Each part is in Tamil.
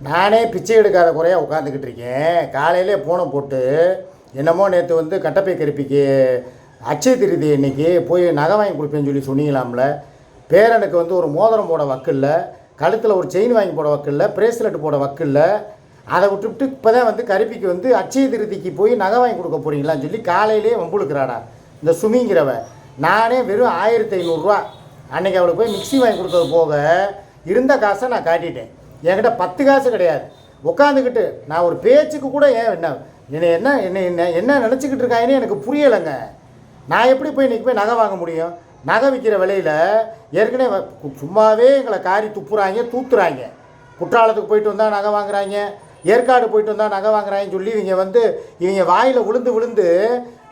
நானே பிச்சை எடுக்காத குறையாக உட்காந்துக்கிட்டு இருக்கேன். காலையிலே ஃபோனை போட்டு என்னமோ நேற்று வந்து கட்டப்பை கருப்பிக்கு அச்சய திருதி இன்னைக்கு போய் நகை வாங்கி கொடுப்பேன்னு சொல்லி சொன்னீங்களாம்ல. பேரனுக்கு வந்து ஒரு மோதிரம் போட வக்கில்ல, கழுத்தில் ஒரு செயின் வாங்கி போட வக்கில்ல, பிரேஸ்லெட் போட வக்கில்ல. அதை விட்டுவிட்டு இப்போ தான் வந்து கருப்பிக்கு வந்து அச்சய திருதிக்கு போய் நகை வாங்கி கொடுக்க போகிறீங்களான்னு சொல்லி காலையிலே வம்புழுக்கிறாடா இந்த சுமிங்கிறவ. நானே வெறும் 1500 அன்றைக்கி அவளுக்கு போய் மிக்சி வாங்கி கொடுத்தது போக இருந்த காசை நான் காட்டிட்டேன். என்கிட்ட 10 காசு கிடையாது. உட்காந்துக்கிட்டு நான் ஒரு பேச்சுக்கு கூட என்ன நினச்சிக்கிட்டு இருக்காங்கன்னு எனக்கு புரியலைங்க. நான் எப்படி போய் இன்றைக்கி போய் நகை வாங்க முடியும்? நகை விற்கிற விலையில் ஏற்கனவே சும்மாவே எங்களை காரி துப்புறாங்க, தூத்துறாங்க. குற்றாலத்துக்கு போயிட்டு வந்தால் நகை வாங்குறாங்க, ஏற்காடு போயிட்டு வந்தால் நகை வாங்குறாங்கன்னு சொல்லி இவங்க வாயில் விழுந்து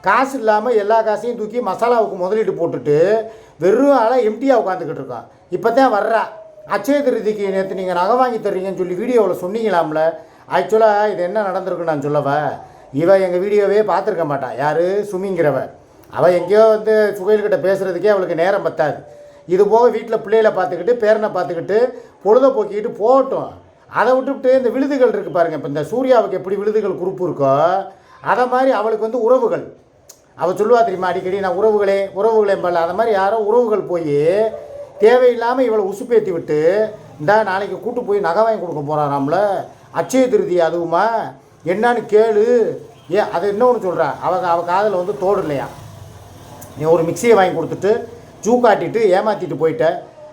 காசு இல்லாமல் எல்லா காசையும் தூக்கி மசாலாவுக்கு முதலீட்டு போட்டுட்டு வெறும் ஆளாக எம்டியாக உட்காந்துக்கிட்டு இருக்கோம். இப்போ தான் வர்றா அச்சய திருதிக்கு நேற்று நீங்கள் நகை வாங்கி தர்றீங்கன்னு சொல்லி வீடியோவில் சொன்னீங்களாம்ல. ஆக்சுவலாக இது என்ன நடந்திருக்குன்னு நான் சொல்லவா? இவன் எங்கள் வீடியோவே பார்த்துருக்க மாட்டான். யார்? சுமிங்கிறவ. அவள் எங்கேயோ வந்து சுகைல்கிட்ட பேசுகிறதுக்கே அவளுக்கு நேரம் பத்தாது. இது போக வீட்டில் பிள்ளைகளை பார்த்துக்கிட்டு பேரனை பார்த்துக்கிட்டு பொழுத போக்கிக்கிட்டு போகட்டும். அதை விட்டுவிட்டு இந்த விழுதுகள் இருக்குது பாருங்கள். இப்போ இந்த சூர்யாவுக்கு எப்படி விழுதுகள் குரூப் இருக்கோ அதை மாதிரி அவளுக்கு வந்து உறவுகள். அவள் சொல்லுவா தெரியுமா அடிக்கடி, நான் உறவுகளே பல்ல. அதை மாதிரி யாரோ உறவுகள் போய் தேவையில்லாமல் இவளை உசுப்பேற்றி விட்டு இந்தா நாளைக்கு கூட்டு போய் நகை வாங்கி கொடுக்க போகிறாராம்ல. அச்சய திருதி அதுவுமா என்னான்னு கேளு. ஏன் அதை இன்னொன்று சொல்கிறா, அவள் காதில் வந்து தோடு இல்லையா. நீ ஒரு மிக்சியை வாங்கி கொடுத்துட்டு ஜூ காட்டிட்டு ஏமாற்றிட்டு போயிட்ட.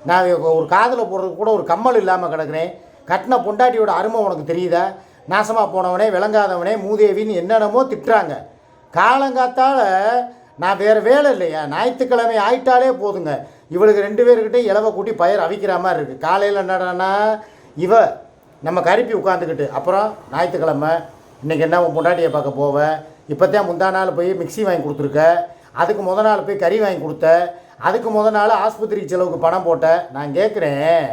நான் ஒரு காதில் போடுறதுக்கு கூட ஒரு கம்மல் இல்லாமல் கிடக்குறேன். கட்டின பொண்டாட்டியோட அருமை உனக்கு தெரியுதா? நாசமாக போனவனே, விளங்காதவனே, மூதேவின்னு என்னென்னமோ திட்டுறாங்க. காலங்காத்தால் நான் வேறு வேலை இல்லையா, ஞாயிற்றுக்கிழமை ஆயிட்டாலே போதுங்க இவளுக்கு 2 பேர்கிட்ட இலவை கூட்டி பயிர் அவிக்கிற மாதிரி இருக்குது. காலையில் என்னடானா நம்ம கருப்பி உட்காந்துக்கிட்டு அப்புறம் ஞாயிற்றுக்கிழமை இன்றைக்கி என்ன உன் பொண்டாட்டியை பார்க்க போவேன். இப்போ தான் முந்தா நாள் போய் மிக்சி வாங்கி கொடுத்துருக்க, அதுக்கு நாள் போய் கறி வாங்கி கொடுத்த, அதுக்கு நாள் ஆஸ்பத்திரி செலவுக்கு பணம் போட்ட. நான் கேட்குறேன்,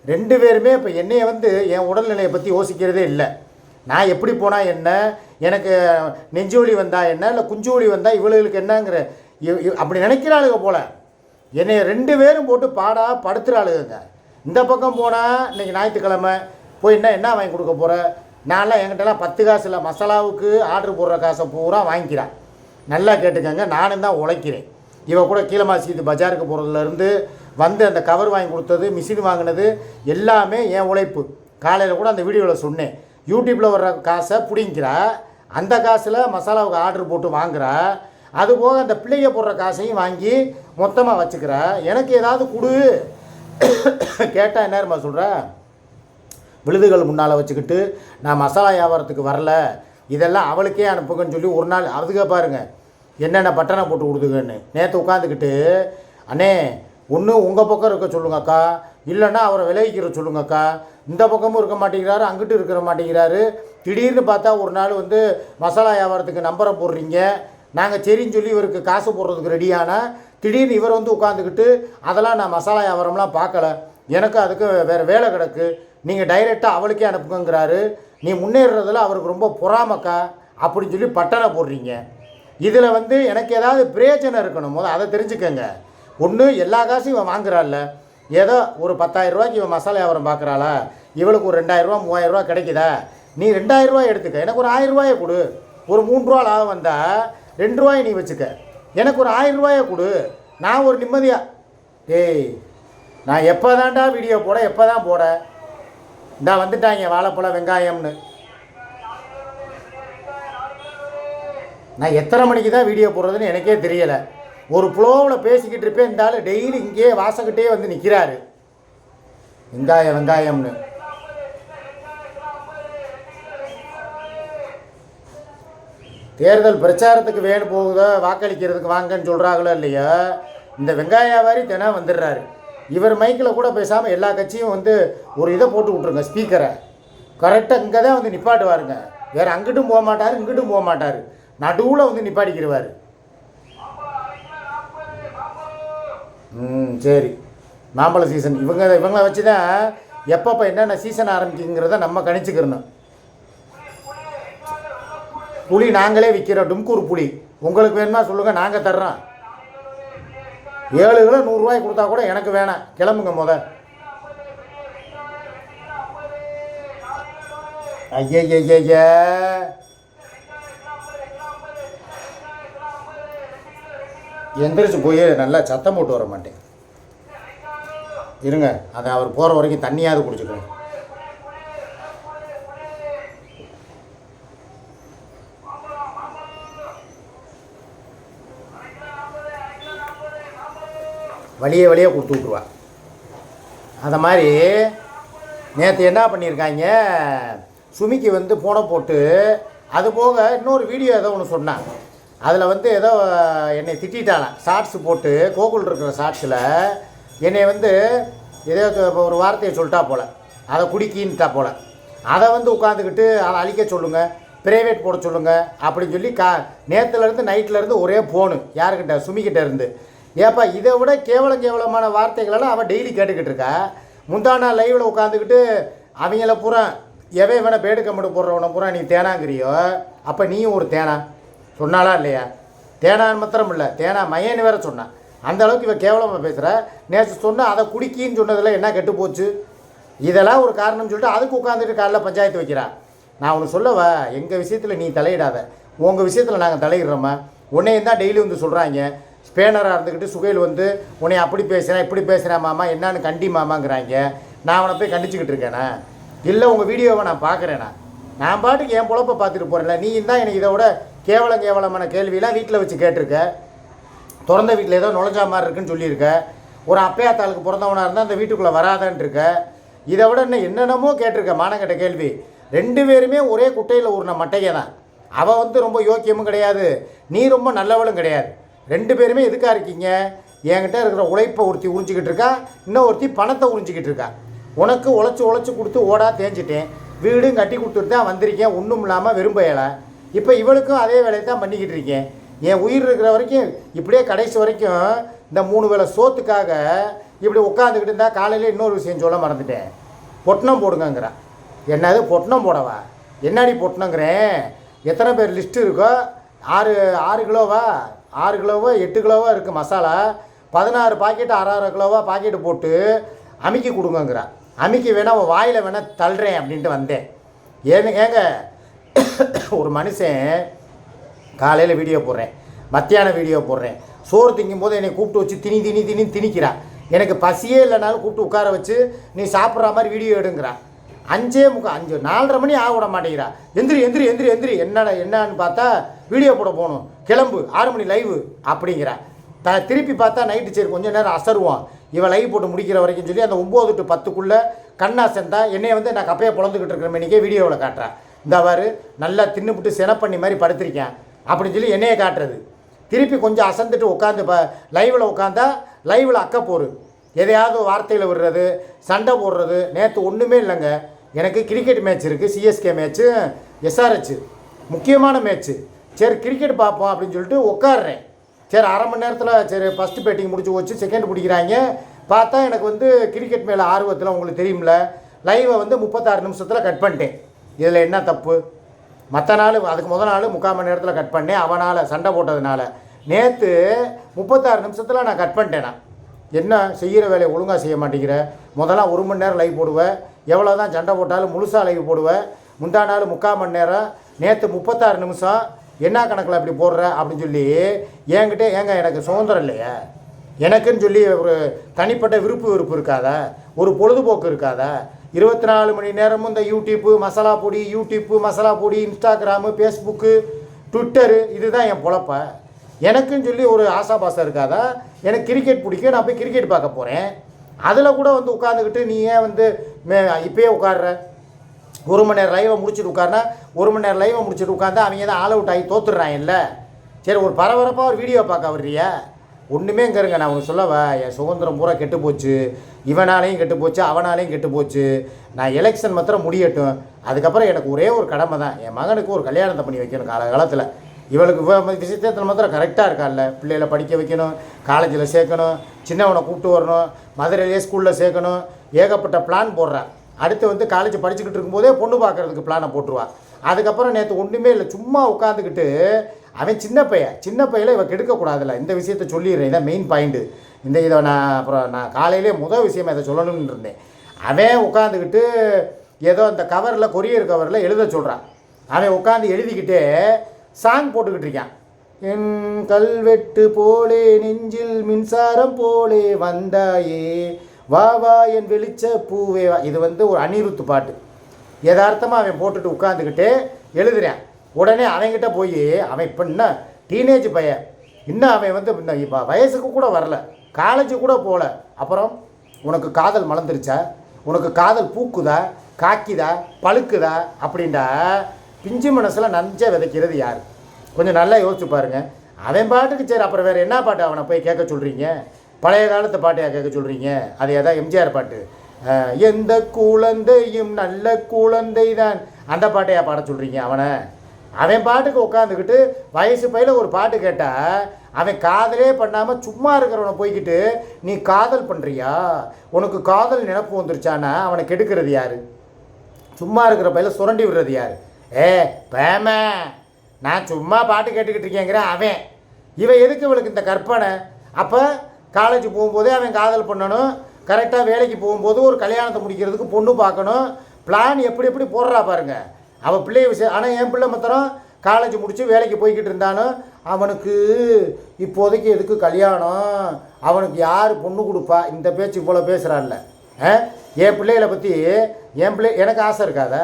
2 பேருமே இப்போ என்னையை வந்து என் உடல்நிலையை பற்றி யோசிக்கிறதே இல்லை. நான் எப்படி போனால் என்ன, எனக்கு நெஞ்சு வலி வந்தால் என்ன, இல்லை குஞ்சு வலி வந்தால் இவளுக்கு என்னங்கிற அப்படி நினைக்கிறாளுங்க போல். என்னை 2 பேரும் போட்டு படுத்துகிறாளுங்க. இந்த பக்கம் போனால் இன்றைக்கி ஞாயிற்றுக்கிழமை போய் என்ன வாங்கி கொடுக்க போகிற? நான்லாம் என்கிட்டலாம் 10 காசு இல்லை. மசாலாவுக்கு ஆர்டர் போடுற காசை பூரா வாங்கிக்கிறான். நல்லா கேட்டுக்கங்க, நானும் தான் உழைக்கிறேன். இவன் கூட கீழமாசி பஜாருக்கு போகிறதுலேருந்து வந்து அந்த கவர் வாங்கி கொடுத்தது, மிஷின் வாங்கினது எல்லாமே என் உழைப்பு. காலையில் கூட அந்த வீடியோவில் சொன்னேன். யூடியூப்பில் வர்ற காசை பிடிங்கிறா, அந்த காசில் மசாலாவுக்கு ஆர்டர் போட்டு வாங்குறா. அதுபோக அந்த பிள்ளைங்க போடுற காசையும் வாங்கி மொத்தமாக வச்சுக்கிறா. எனக்கு ஏதாவது கொடு கேட்டால் என்ன சொல்கிற? விழுதுகள் முன்னால் வச்சுக்கிட்டு நான் மசாலா வியாபாரத்துக்கு வரல, இதெல்லாம் அவளுக்கே அனுப்புங்கன்னு சொல்லி ஒரு நாள் அதுக்கு பாருங்கள் என்னென்ன பட்டனை போட்டு கொடுத்துங்கன்னு. நேற்று உட்காந்துக்கிட்டு அண்ணே ஒன்று உங்கள் பக்கம் இருக்க சொல்லுங்கக்கா, இல்லைன்னா அவரை விலகிக்கிற சொல்லுங்கக்கா. இந்த பக்கமும் இருக்க மாட்டேங்கிறாரு, அங்கிட்டு இருக்கிற மாட்டேங்கிறாரு. திடீர்னு பார்த்தா ஒரு நாள் வந்து மசாலா வியாபாரத்துக்கு நம்பரை போடுறீங்க, நாங்கள் சரின்னு சொல்லி இவருக்கு காசு போடுறதுக்கு ரெடியானால் திடீர்னு இவர் வந்து உட்காந்துக்கிட்டு அதெல்லாம் நான் மசாலா வியாபாரம்லாம் பார்க்கல, எனக்கு அதுக்கு வேறு வேலை கிடக்கு, நீங்கள் டைரெக்டாக அவளுக்கே அனுப்புங்கிறாரு. நீ முன்னேறதில் அவருக்கு ரொம்ப பொறாமக்கா அப்படின்னு சொல்லி பட்டனை போடுறீங்க. இதில் வந்து எனக்கு ஏதாவது பிரயோஜனம் இருக்கணும், அதை தெரிஞ்சுக்கங்க. ஒன்று எல்லா காசும் இவன் வாங்குறாள்ல, ஏதோ ஒரு 10,000 ரூபாய்க்கு இவன் மசாலா வியாபாரம் பார்க்குறாளா, இவளுக்கு ஒரு 2,000 ரூபா 3,000 ரூபா கிடைக்குதா? நீ 2,000 ரூபாய் எடுத்துக்க, எனக்கு ஒரு 1000 ரூபாயை கொடு. ஒரு 3 ரூபா லாபம் வந்தால் 2 ரூபாயை நீ வச்சுக்க, எனக்கு ஒரு 1000 ரூபாயை கொடு. நான் ஒரு நிம்மதியாக நான் எப்போ தான்டா வீடியோ போட, எப்போ தான் போட? இந்தா வந்துட்டாங்க வாழைப்பழம் வெங்காயம்னு. நான் எத்தனை மணிக்கு தான் வீடியோ போடுறதுன்னு எனக்கே தெரியலை. ஒரு ஃப்ளோவில் பேசிக்கிட்டு இருப்பேன், இந்த ஆள் டெய்லி இங்கேயே வாசக்கிட்டே வந்து நிற்கிறாரு வெங்காயம்னு. தேர்தல் பிரச்சாரத்துக்கு வேணும் போகுதோ, வாக்களிக்கிறதுக்கு வாங்கன்னு சொல்கிறாங்களோ இல்லையா, இந்த வெங்காய வியாபாரி தினம் வந்துடுறாரு. இவர் மைக்கில் கூட பேசாமல் எல்லா கட்சியும் வந்து ஒரு இதை போட்டு விட்ருங்க, ஸ்பீக்கரை கரெக்டாக இங்கே தான் வந்து நிப்பாட்டுவாருங்க. வேறு அங்கிட்டும் போக மாட்டார், இங்கிட்டும் போக மாட்டார், நடுவில் வந்து நிப்பாட்டிக்கிறவார். சரி, மாம்பழ சீசன் இவங்களை வச்சு தான் எப்பப்போ என்னென்ன சீசன் ஆரம்பிக்குங்கிறத நம்ம கணிச்சுக்கிறணும். புளி நாங்களே விற்கிறோம், டும்கூர் புளி. உங்களுக்கு வேணுமா சொல்லுங்கள், நாங்கள் தர்றோம். 7 கிலோ 100 ரூபாய்க்கு கொடுத்தா கூட எனக்கு வேணாம், கிளம்புங்க ஐயய்ய எந்திரிச்சு போய் நல்லா சத்தம் போட்டு வர மாட்டேன். இருங்க, அதை அவர் போகிற வரைக்கும் தண்ணியாவது குடிச்சுக்கிறேன். வழியே கொடுத்து விட்ருவா. அந்த மாதிரி நேற்று என்ன பண்ணியிருக்காங்க, சுமிக்கு வந்து போனை போட்டு அது போக இன்னொரு வீடியோ ஏதோ ஒன்று சொன்னான். அதில் வந்து ஏதோ என்னை திட்டாலாம். ஷார்ட்ஸு போட்டு கோகுல் இருக்கிற ஷார்ட்ஸில் என்னை வந்து ஏதோ ஒரு வார்த்தையை சொல்லிட்டா போல், அதை குடிக்கின்ட்டா போல். அதை வந்து உட்காந்துக்கிட்டு அதை அழிக்க சொல்லுங்கள், ப்ரைவேட் போட சொல்லுங்கள் அப்படின்னு சொல்லி நேற்றுலேருந்து நைட்லேருந்து ஒரே ஃபோனு யாருக்கிட்ட, சுமிக்கிட்ட இருந்து. ஏப்பா இதை விட கேவலமான வார்த்தைகளெல்லாம் அவன் டெய்லி கேட்டுக்கிட்டு இருக்கா. முந்தா நாள் லைவில் உட்காந்துக்கிட்டு அவங்கள பூரா எவனை பேடு கம்மிட்டு போடுறவனை பூரா நீ தேனாங்கிறியோ, அப்போ நீயும் ஒரு தேனா சொன்னாலா இல்லையா? தேனான்னு மாத்திரம் இல்லை, தேனா மையன்னு வேற சொன்னான். அந்த அளவுக்கு இவன் கேவலமாக பேசுகிற. நேற்று சொன்னால் அதை குடிக்கின்னு சொன்னதில் என்ன கெட்டு போச்சு? இதெல்லாம் ஒரு காரணம்னு சொல்லிட்டு அதுக்கு உட்காந்துட்டு காலைல பஞ்சாயத்து வைக்கிறான். நான் ஒன்று சொல்லவா, எங்கள் விஷயத்தில் நீ தலையிடாத, உங்கள் விஷயத்தில் நாங்கள் தலையிடுறோம்மா. உன்னையும் தான் டெய்லி வந்து சொல்கிறாங்க. ஸ்பேனராக இருந்துக்கிட்டு சுகையில் வந்து உன்னை அப்படி பேசுகிறேன் இப்படி பேசுகிறேன் மாமா, என்னான்னு கண்டி மாமாங்கிறாங்க. நான் அவனை போய் கண்டிச்சுக்கிட்டு இருக்கேண்ணா? இல்லை, உங்கள் வீடியோவை நான் பார்க்குறேண்ணா. நான் பாட்டுக்கு என் பொழப்பை பார்த்துட்டு போகிறேன்ல. நீ தான் எனக்கு இதை விட கேவலமான கேள்வியெல்லாம் வீட்டில் வச்சு கேட்டிருக்க. திறந்த வீட்டில் ஏதோ நுழைஞ்சா மாதிரி இருக்குன்னு சொல்லியிருக்க. ஒரு அப்பையாத்தாளுக்கு பிறந்தவனாக இருந்தால் அந்த வீட்டுக்குள்ளே வராதன்ட்ருக்க. இதை விட இன்னும் என்னென்னமோ கேட்டிருக்க மானங்கட்ட கேள்வி. 2 பேருமே ஒரே குட்டையில் ஊறின மட்டையை தான். அவள் வந்து ரொம்ப யோக்கியமும் கிடையாது, நீ ரொம்ப நல்லவளும் கிடையாது. 2 பேருமே எதுக்காக இருக்கீங்க? என்கிட்ட இருக்கிற உழைப்பை ஒருத்தி உறிஞ்சிக்கிட்டு இருக்கா, இன்னும் ஒருத்தி பணத்தை உறிஞ்சிக்கிட்டு இருக்கா. உனக்கு உழைச்சி கொடுத்து ஓடா தேஞ்சிட்டேன், வீடும் கட்டி கொடுத்துட்டு தான் வந்திருக்கேன், ஒன்றும் இல்லாமல் விரும்பலை. இப்போ இவளுக்கும் அதே வேலையை தான் பண்ணிக்கிட்டு இருக்கேன். என் உயிர் இருக்கிற வரைக்கும் இப்படியே கடைசி வரைக்கும் இந்த 3 வேளை சோத்துக்காக இப்படி உட்காந்துக்கிட்டு இருந்தால். காலையில் இன்னொரு விஷயம் சொல்ல மறந்துட்டேன், பொட்டணம் போடுங்கிறான். என்னது பொட்டணம் போடவா? என்னாடி பொட்டணங்கிறேன்? எத்தனை பேர் லிஸ்ட்டு இருக்கோ? 6 கிலோவா 6 கிலோவோ 8 கிலோவோ இருக்குது மசாலா. 16 பாக்கெட்டு 6 கிலோவா பாக்கெட்டு போட்டு அமுக்கி கொடுங்கங்கிறான். அமுக்கி வேணால் அவன் வாயில் வேணால் தள்ளுறேன் அப்படின்ட்டு வந்தேன். ஏங்க ஒரு மனுஷன் காலையில் வீடியோ போடுறேன், மத்தியானம் வீடியோ போடுறேன், சோறு திங்கும் போது என்னை கூப்பிட்டு வச்சு திணிக்கிறான். எனக்கு பசியே இல்லைனாலும் கூப்பிட்டு உட்கார வச்சு நீ சாப்பிட்ற மாதிரி வீடியோ எடுங்கிறான். 4:30 மணி ஆக விட மாட்டேங்கிறா. எந்திரி என்னன்னு பார்த்தா வீடியோ போட போகணும், கிளம்பு 6 மணி லைவு அப்படிங்கிறா. திருப்பி பார்த்தா நைட்டு சரி கொஞ்சம் நேரம் அசருவோம், இவன் லைவ் போட்டு முடிக்கிற வரைக்கும் சொல்லி அந்த 9 to 10க்குள்ளே கண்ணா செந்தா என்னையை வந்து நான் கப்பையை பொழந்துக்கிட்டு இருக்கிற மணிக்கே வீடியோவில் காட்டுறான். இந்த வாரு நல்லா தின்னுபிட்டு செனப்பண்ணி மாதிரி படுத்திருக்கேன் அப்படின்னு சொல்லி என்னையே காட்டுறது. திருப்பி கொஞ்சம் அசந்துட்டு உட்காந்து லைவில் உட்காந்தா லைவில் அக்க போரு எதையாவது வார்த்தையில் விடுறது, சண்டை போடுறது. நேற்று ஒன்றுமே இல்லைங்க, எனக்கு கிரிக்கெட் மேட்ச் இருக்குது, சிஎஸ்கே மேட்ச்சு, எஸ்ஆர்ஹெச் முக்கியமான மேட்ச்சு. சரி கிரிக்கெட் பார்ப்போம் அப்படின்னு சொல்லிட்டு உட்காடுறேன். சரி 1/2 மணி நேரத்தில் சரி ஃபஸ்ட்டு பேட்டிங் முடிச்சு வச்சு செகண்ட் பிடிக்கிறாங்க. பார்த்தா எனக்கு வந்து கிரிக்கெட் மேலே ஆர்வத்தில் உங்களுக்கு தெரியுமில்ல, லைவை வந்து 36 நிமிஷத்தில் கட் பண்ணிட்டேன். இதில் என்ன தப்பு? மற்ற நாள் அதுக்கு முதல் நாள் 3/4 மணி நேரத்தில் கட் பண்ணேன், அவனால் சண்டை போட்டதுனால. நேற்று 36 நிமிஷத்தில் நான் கட் பண்ணிட்டேன். நான் என்ன செய்கிற வேலையை ஒழுங்காக செய்ய மாட்டேங்கிற. முதல்ல 1 மணி நேரம் லைவ் போடுவேன், எவ்வளோ தான் சண்டை போட்டாலும் முழுசாக லைவ் போடுவேன். முந்தா நாள் 3/4 மணி நேரம், நேற்று 36 நிமிஷம். என்ன கணக்கில் அப்படி போடுற அப்படின்னு சொல்லி என்கிட்ட எனக்கு சுதந்திரம் இல்லையா? எனக்குன்னு சொல்லி ஒரு தனிப்பட்ட விருப்பு இருக்காதா? ஒரு பொழுதுபோக்கு இருக்காதா? 24 மணி நேரமும் இந்த யூடியூப்பு மசாலா பொடி, இன்ஸ்டாகிராமு, ஃபேஸ்புக்கு, ட்விட்டரு, இதுதான் என் பொழப்ப. எனக்குன்னு சொல்லி ஒரு ஆசாபாசம் இருக்காதா? எனக்கு கிரிக்கெட் பிடிக்கும், நான் போய் கிரிக்கெட் பார்க்க போகிறேன். அதில் கூட வந்து உட்காந்துக்கிட்டு நீ ஏன் வந்து இப்போயே உட்காடுற? 1 மணி நேரம் லைவை முடிச்சுட்டு உட்காருனா 1 மணி நேரம் லைவை முடிச்சுட்டு உட்காந்தா அவங்க தான் ஆல் அவுட் ஆகி தோத்துடுறான். இல்லை சரி ஒரு பரபரப்பாக ஒரு வீடியோ பார்க்க வர்றியா? ஒன்றுமே இருங்க, நான் உனக்கு சொல்லவா, என் சுதந்திரம் பூரா கெட்டு போச்சு, இவனாலையும் கெட்டு போச்சு, அவனாலையும் கெட்டு போச்சு. நான் எலெக்ஷன் மாத்திரம் முடியட்டும், அதுக்கப்புறம் எனக்கு ஒரே ஒரு கடமை தான், என் மகனுக்கு ஒரு கல்யாணத்தை பண்ணி வைக்கணும். காலகாலத்தில் இவளுக்கு விஷயத்தில் மாத்திரம் கரெக்டாக இருக்கால்ல, பிள்ளைகளை படிக்க வைக்கணும், காலேஜில் சேர்க்கணும், சின்னவனை கூப்பிட்டு வரணும், மதுரையிலே ஸ்கூலில் சேர்க்கணும், ஏகப்பட்ட பிளான் போடுறான். அடுத்து வந்து காலேஜ் படிச்சுக்கிட்டு இருக்கும்போதே பொண்ணு பார்க்குறதுக்கு பிளானை போட்டுருவான். அதுக்கப்புறம் நேற்று ஒன்றுமே இல்லை, சும்மா உட்காந்துக்கிட்டு அவன் சின்ன பையில இவன் கெடுக்கக்கூடாதுல்ல, இந்த விஷயத்த சொல்லிடுறேன். இதான் மெயின் பாயிண்ட்டு. இதை நான் காலையிலே விஷயமா இதை சொல்லணும்னு இருந்தேன். அவன் உட்காந்துக்கிட்டு ஏதோ அந்த கவரில் கொரியர் கவரில் எழுத சொல்கிறான். அவன் உட்காந்து எழுதிக்கிட்டே சாங் போட்டுக்கிட்டு இருக்கான். என் கல்வெட்டு போலே நெஞ்சில் மின்சாரம் போலே வந்தாயே வா வா என் வெளிச்ச பூவே வா. இது ஒரு அனிருத்து பாட்டு. யதார்த்தமாக அவன் போட்டுட்டு உட்காந்துக்கிட்டே எழுதுறான். உடனே அவன்கிட்ட போய் அவன் இப்போ இன்னும் டீனேஜ் பையன், இன்னும் அவன் இப்போ வயசுக்கு கூட வரல, காலேஜு கூட போகல. அப்புறம் உனக்கு காதல் மலர்ந்துருச்சா, உனக்கு காதல் பூக்குதா, காக்கிதா, பழுக்குதா அப்படின்டா பிஞ்சு மனசில் நஞ்ச விதைக்கிறது யார்? கொஞ்சம் நல்லா யோசிச்சு பாருங்க. அவன் பாட்டுக்கு சரி, அப்புறம் வேறு என்ன பாட்டு அவனை போய் கேட்க சொல்கிறீங்க? பழைய காலத்து பாட்டையா கேட்க சொல்கிறீங்க? அது ஏதாவது எம்ஜிஆர் பாட்டு, எந்த குழந்தையும் நல்ல குழந்தை தான், அந்த பாட்டையா பாட சொல்கிறீங்க அவனை? அவன் பாட்டுக்கு உட்காந்துக்கிட்டு வயசு பையில் ஒரு பாட்டு கேட்டால் அவன் காதலே பண்ணாமல் சும்மா இருக்கிறவனை போய்கிட்டு நீ காதல் பண்ணுறியா, உனக்கு காதல் நினப்பு வந்துருச்சானா அவனை கெடுக்கிறது யார்? சும்மா இருக்கிற பையில் சுரண்டி விடுறது யார்? பேம நான் சும்மா பாட்டு கேட்டுக்கிட்டு இருக்கேங்கிறேன் அவன். இவன் எதுக்கு இவளுக்கு இந்த கற்பனை? அப்போ காலேஜ் போகும்போதே அவன் காதல் பண்ணணும், கரெக்டாக வேலைக்கு போகும்போது ஒரு கல்யாணத்தை முடிக்கிறதுக்கு பொண்ணு பார்க்கணும், பிளான் எப்படி எப்படி போடுறா பாருங்க அவள் பிள்ளைய விஷயம். ஆனால் என் பிள்ளை மாத்திரம் காலேஜ் முடித்து வேலைக்கு போய்கிட்டு இருந்தானோ அவனுக்கு இப்போதைக்கு எதுக்கு கல்யாணம், அவனுக்கு யார் பொண்ணு கொடுப்பா, இந்த பேச்சு இவ்வளோ பேசுகிறான்ல. என் பிள்ளைகளை பற்றி எனக்கு ஆசை இருக்காத?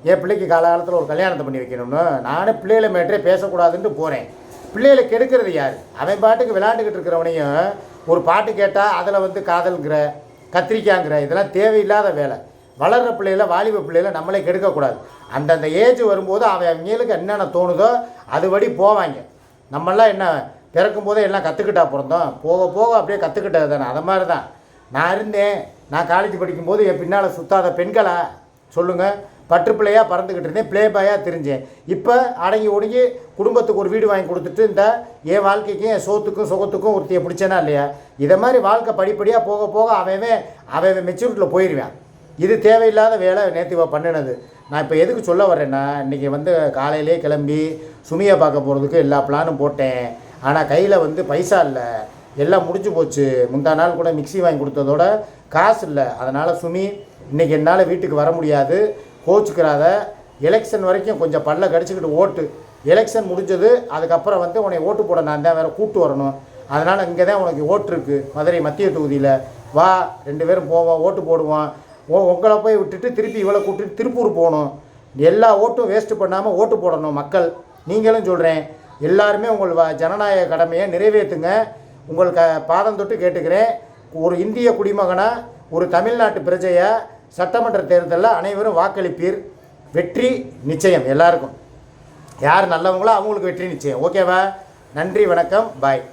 என் பிள்ளைக்கு காலகாலத்தில் ஒரு கல்யாணத்தை பண்ணி வைக்கணும்னு நானும் பிள்ளைகளை மேட்டரே பேசக்கூடாதுன்ட்டு போகிறேன். பிள்ளைகளை கெடுக்கிறது யார்? அவன் பாட்டுக்கு விளையாண்டுக்கிட்டு இருக்கிறவனையும் ஒரு பாட்டு கேட்டால் அதில் காதல்ங்கிற கத்திரிக்காங்கிற இதெல்லாம் தேவையில்லாத வேலை. வளர்கிற பிள்ளைகளை வாலிப பிள்ளைகளை நம்மளே கெடுக்கக்கூடாது. அந்தந்த ஏஜ் வரும்போது அவங்களுக்கு என்னென்ன தோணுதோ அதுபடி போவாங்க. நம்மளாம் என்ன பிறக்கும் போதே எல்லாம் கற்றுக்கிட்டா பிறந்தோம், போக போக அப்படியே கற்றுக்கிட்டது தானே. அது மாதிரி தான் நான் இருந்தேன். நான் காலேஜ் படிக்கும்போது என் பின்னால் சுத்தாத பெண்களா சொல்லுங்கள்? பற்று பிள்ளையாக பறந்துக்கிட்டு இருந்தேன், ப்ளே பாயாக தெரிஞ்சேன். இப்போ அடங்கி ஒடுங்கி குடும்பத்துக்கு ஒரு வீடு வாங்கி கொடுத்துட்டு இந்த என் வாழ்க்கைக்கும் என் சோத்துக்கும் சுகத்துக்கும் ஒருத்தையை பிடிச்சேனா இல்லையா? இதை மாதிரி வாழ்க்கை படிப்படியாக போக போக அவன் மெச்சூரிட்டியில் போயிடுவேன். இது தேவையில்லாத வேலை நேற்று பண்ணினது. நான் இப்போ எதுக்கு சொல்ல வரேன்னா, இன்றைக்கி காலையிலே கிளம்பி சுமியை பார்க்க போகிறதுக்கு எல்லா பிளானும் போட்டேன். ஆனால் கையில் பைசா இல்லை, எல்லாம் முடிஞ்சு போச்சு. முந்தா நாள் கூட மிக்சி வாங்கி கொடுத்ததோட காசு இல்லை. அதனால் சுமி இன்றைக்கி என்னால் வீட்டுக்கு வர முடியாது, கோச்சுக்கிறாத. எலெக்ஷன் வரைக்கும் கொஞ்சம் பல்ல கடிச்சிக்கிட்டு ஓட்டு, எலெக்ஷன் முடிஞ்சது அதுக்கப்புறம் உன்னை ஓட்டு போட நான் தான் வேறு கூப்பிட்டு வரணும். அதனால் இங்கே தான் உனக்கு ஓட்டு இருக்குது, மதுரை மத்திய தொகுதியில். வா 2 பேரும் போவோம், ஓட்டு போடுவோம். உங்களை போய் விட்டுட்டு திருப்பி இவளை கூப்பிட்டு திருப்பூர் போகணும். எல்லா ஓட்டும் வேஸ்ட்டு பண்ணாமல் ஓட்டு போடணும் மக்கள். நீங்களும் சொல்கிறேன், எல்லாருமே உங்கள் ஜனநாயக கடமையை நிறைவேற்றுங்க. உங்களுக்கு பாதம் தொட்டு கேட்டுக்கிறேன். ஒரு இந்திய குடிமகனாக, ஒரு தமிழ்நாட்டு பிரஜையாக சட்டமன்ற தேர்தலில் அனைவரும் வாக்களிப்பீர். வெற்றி நிச்சயம் எல்லாருக்கும். யார் நல்லவங்களோ அவங்களுக்கு வெற்றி நிச்சயம். ஓகேவா? நன்றி, வணக்கம், பாய்.